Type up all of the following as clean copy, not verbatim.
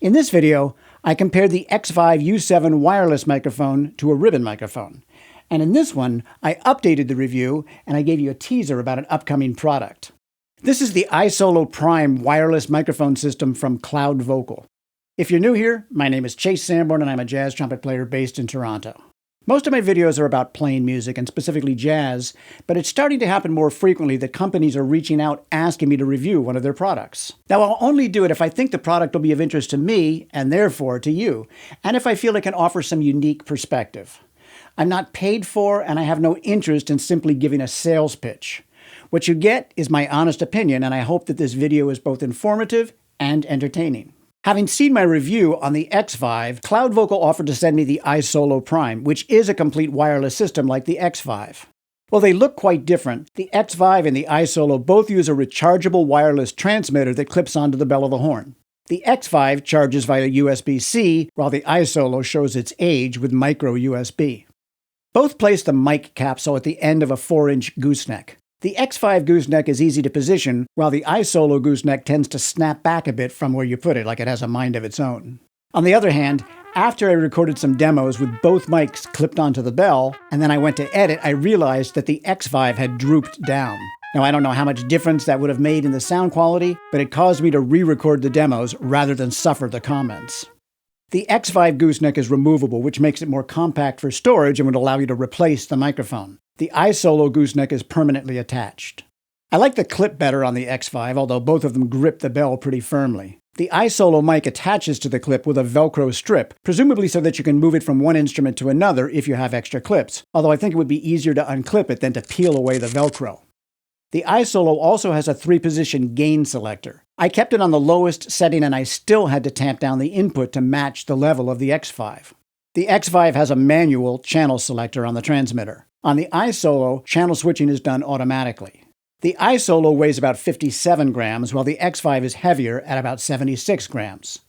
In this video, I compared the Xvive U7 wireless microphone to a ribbon microphone. And in this one, I updated the review and I gave you a teaser about an upcoming product. This is the ISOLO PRIME wireless microphone system from CloudVocal. If you're new here, my name is Chase Sanborn and I'm a jazz trumpet player based in Toronto. Most of my videos are about playing music, and specifically jazz, but it's starting to happen more frequently that companies are reaching out asking me to review one of their products. Now, I'll only do it if I think the product will be of interest to me, and therefore to you, and if I feel it can offer some unique perspective. I'm not paid for, and I have no interest in simply giving a sales pitch. What you get is my honest opinion, and I hope that this video is both informative and entertaining. Having seen my review on the Xvive, CloudVocal offered to send me the ISOLO PRIME, which is a complete wireless system like the Xvive. Well, they look quite different. The Xvive and the ISOLO both use a rechargeable wireless transmitter that clips onto the bell of the horn. The Xvive charges via USB-C, while the ISOLO shows its age with micro USB. Both place the mic capsule at the end of a 4-inch gooseneck. The Xvive gooseneck is easy to position, while the ISOLO gooseneck tends to snap back a bit from where you put it, like it has a mind of its own. On the other hand, after I recorded some demos with both mics clipped onto the bell, and then I went to edit, I realized that the Xvive had drooped down. Now, I don't know how much difference that would have made in the sound quality, but it caused me to re-record the demos rather than suffer the comments. The Xvive gooseneck is removable, which makes it more compact for storage and would allow you to replace the microphone. The ISOLO gooseneck is permanently attached. I like the clip better on the Xvive, although both of them grip the bell pretty firmly. The ISOLO mic attaches to the clip with a Velcro strip, presumably so that you can move it from one instrument to another if you have extra clips, although I think it would be easier to unclip it than to peel away the Velcro. The ISOLO also has a 3-position gain selector. I kept it on the lowest setting and I still had to tamp down the input to match the level of the Xvive. The Xvive has a manual channel selector on the transmitter. On the ISOLO, channel switching is done automatically. The ISOLO weighs about 57 grams, while the Xvive is heavier at about 76 grams.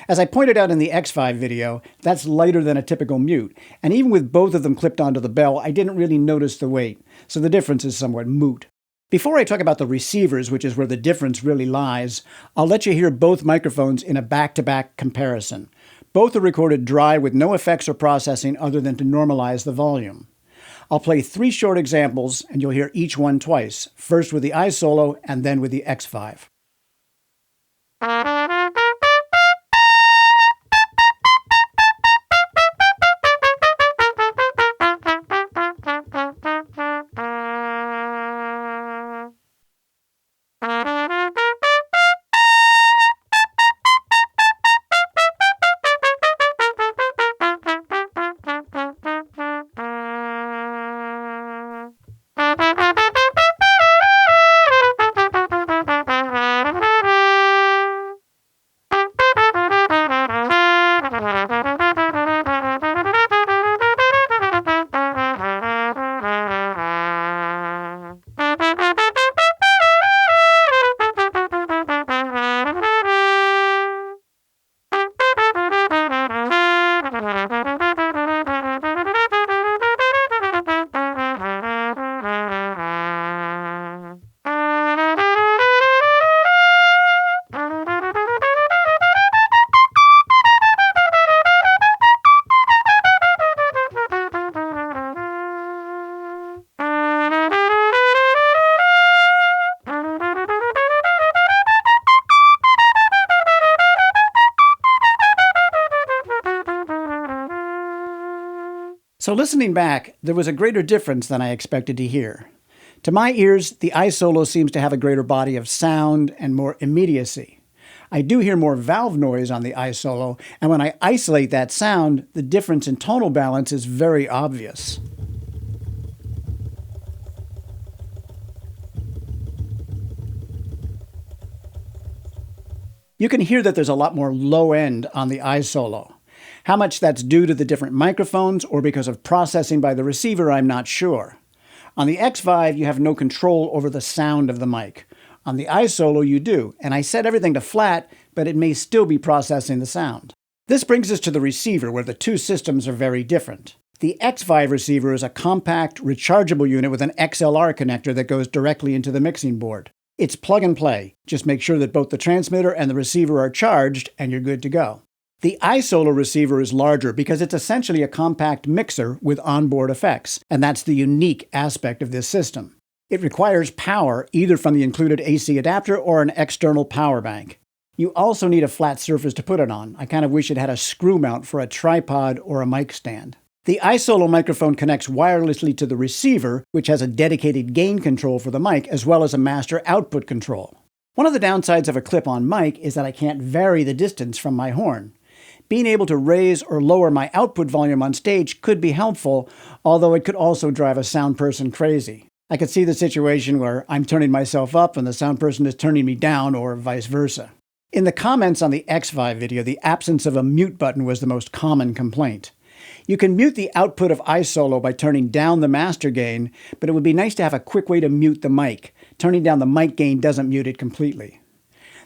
As I pointed out in the Xvive video, that's lighter than a typical mute, and even with both of them clipped onto the bell, I didn't really notice the weight, so the difference is somewhat moot. Before I talk about the receivers, which is where the difference really lies, I'll let you hear both microphones in a back-to-back comparison. Both are recorded dry with no effects or processing other than to normalize the volume. I'll play 3 short examples, and you'll hear each one twice, first with the ISOLO and then with the Xvive. So listening back, there was a greater difference than I expected to hear. To my ears, the ISOLO seems to have a greater body of sound and more immediacy. I do hear more valve noise on the ISOLO, and when I isolate that sound, the difference in tonal balance is very obvious. You can hear that there's a lot more low end on the ISOLO. How much that's due to the different microphones or because of processing by the receiver, I'm not sure. On the Xvive, you have no control over the sound of the mic. On the ISOLO, you do, and I set everything to flat, but it may still be processing the sound. This brings us to the receiver, where the two systems are very different. The Xvive receiver is a compact, rechargeable unit with an XLR connector that goes directly into the mixing board. It's plug and play. Just make sure that both the transmitter and the receiver are charged, and you're good to go. The ISOLO receiver is larger because it's essentially a compact mixer with onboard effects, and that's the unique aspect of this system. It requires power either from the included AC adapter or an external power bank. You also need a flat surface to put it on. I kind of wish it had a screw mount for a tripod or a mic stand. The ISOLO microphone connects wirelessly to the receiver, which has a dedicated gain control for the mic, as well as a master output control. One of the downsides of a clip-on mic is that I can't vary the distance from my horn. Being able to raise or lower my output volume on stage could be helpful, although it could also drive a sound person crazy. I could see the situation where I'm turning myself up and the sound person is turning me down, or vice versa. In the comments on the Xvive video, the absence of a mute button was the most common complaint. You can mute the output of ISOLO by turning down the master gain, but it would be nice to have a quick way to mute the mic. Turning down the mic gain doesn't mute it completely.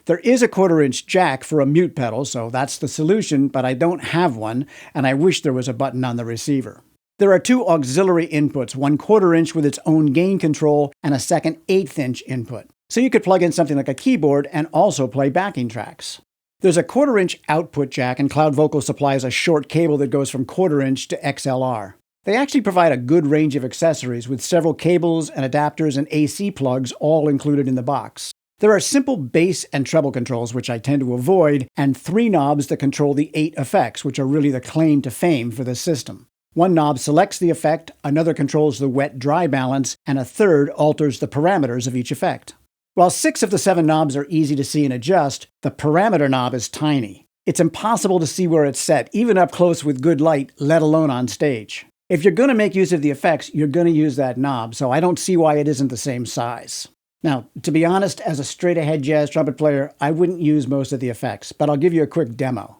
There is a 1/4-inch jack for a mute pedal, so that's the solution, but I don't have one, and I wish there was a button on the receiver. There are two auxiliary inputs, one 1/4-inch with its own gain control, and a second 1/8-inch input. So you could plug in something like a keyboard and also play backing tracks. There's a 1/4-inch output jack, and CloudVocal supplies a short cable that goes from 1/4-inch to XLR. They actually provide a good range of accessories with several cables and adapters and AC plugs all included in the box. There are simple bass and treble controls, which I tend to avoid, and 3 knobs that control the 8 effects, which are really the claim to fame for this system. One knob selects the effect, another controls the wet-dry balance, and a third alters the parameters of each effect. While 6 of the 7 knobs are easy to see and adjust, the parameter knob is tiny. It's impossible to see where it's set, even up close with good light, let alone on stage. If you're going to make use of the effects, you're going to use that knob, so I don't see why it isn't the same size. Now, to be honest, as a straight-ahead jazz trumpet player, I wouldn't use most of the effects, but I'll give you a quick demo.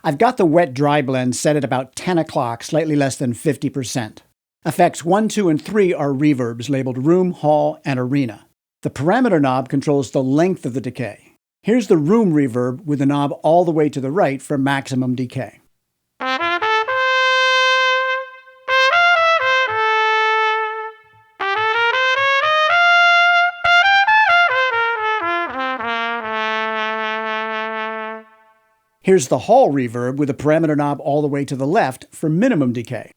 I've got the wet-dry blend set at about 10 o'clock, slightly less than 50%. Effects 1, 2, and 3 are reverbs labeled room, hall, and arena. The parameter knob controls the length of the decay. Here's the room reverb with the knob all the way to the right for maximum decay. Here's the hall reverb with the parameter knob all the way to the left for minimum decay.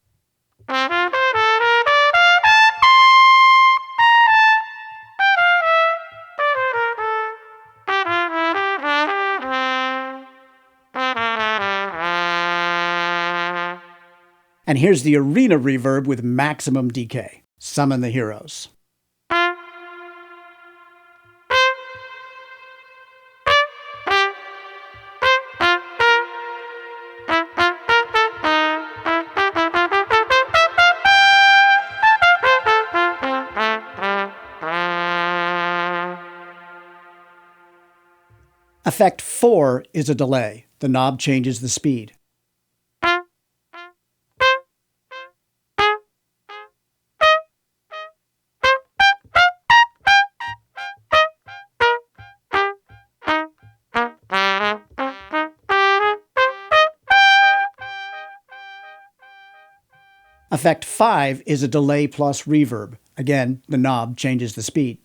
And here's the arena reverb with maximum decay. Summon the heroes. Effect 4 is a delay. The knob changes the speed. Effect 5 is a delay plus reverb. Again, the knob changes the speed.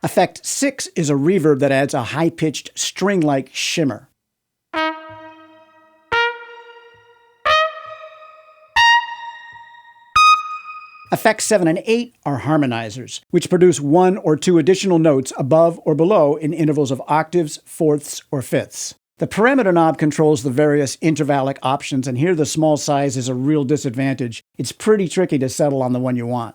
Effect 6 is a reverb that adds a high-pitched, string-like shimmer. Effects 7 and 8 are harmonizers, which produce 1 or 2 additional notes above or below in intervals of octaves, fourths, or fifths. The parameter knob controls the various intervallic options, and here the small size is a real disadvantage. It's pretty tricky to settle on the one you want.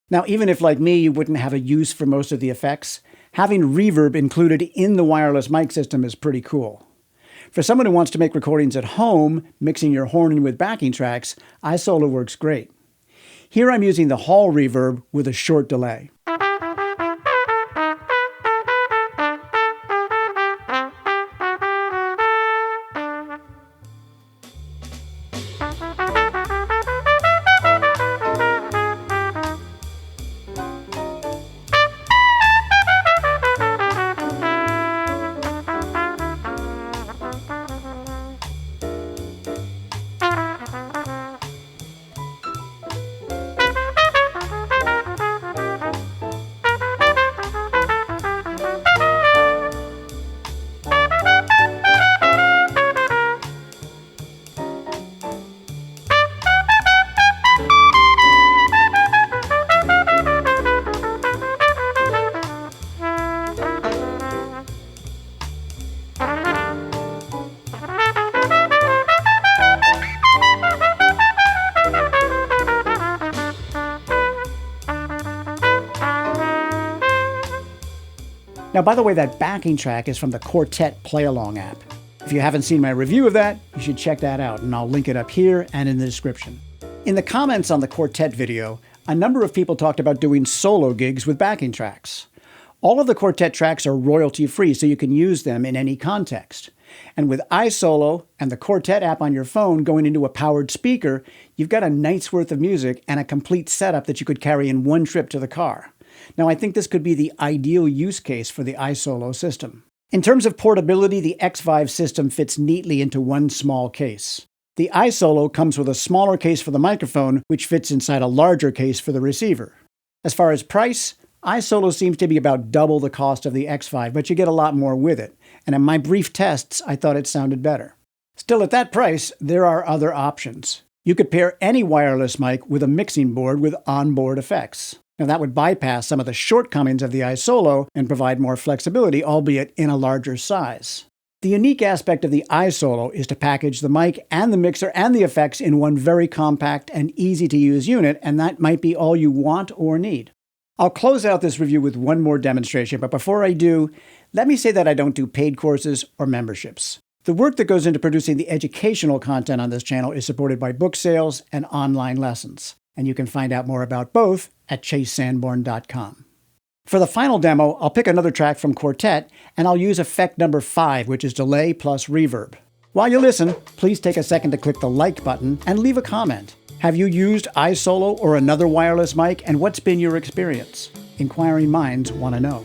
Now, even if, like me, you wouldn't have a use for most of the effects, having reverb included in the wireless mic system is pretty cool. For someone who wants to make recordings at home, mixing your horn in with backing tracks, ISOLO works great. Here I'm using the hall reverb with a short delay. Now, by the way, that backing track is from the QUARTET Play-Along app. If you haven't seen my review of that, you should check that out, and I'll link it up here and in the description. In the comments on the QUARTET video, a number of people talked about doing solo gigs with backing tracks. All of the QUARTET tracks are royalty-free, so you can use them in any context. And with ISOLO and the QUARTET app on your phone going into a powered speaker, you've got a night's worth of music and a complete setup that you could carry in one trip to the car. Now, I think this could be the ideal use case for the ISOLO system. In terms of portability, the Xvive system fits neatly into one small case. The ISOLO comes with a smaller case for the microphone, which fits inside a larger case for the receiver. As far as price, ISOLO seems to be about double the cost of the Xvive, but you get a lot more with it. And in my brief tests, I thought it sounded better. Still, at that price, there are other options. You could pair any wireless mic with a mixing board with onboard effects. Now, that would bypass some of the shortcomings of the ISOLO and provide more flexibility, albeit in a larger size. The unique aspect of the ISOLO is to package the mic and the mixer and the effects in one very compact and easy-to-use unit, and that might be all you want or need. I'll close out this review with one more demonstration, but before I do, let me say that I don't do paid courses or memberships. The work that goes into producing the educational content on this channel is supported by book sales and online lessons, and you can find out more about both at chasesanborn.com. For the final demo, I'll pick another track from QUARTET, and I'll use effect number 5, which is delay plus reverb. While you listen, please take a second to click the like button and leave a comment. Have you used ISOLO or another wireless mic, and what's been your experience? Inquiring minds want to know.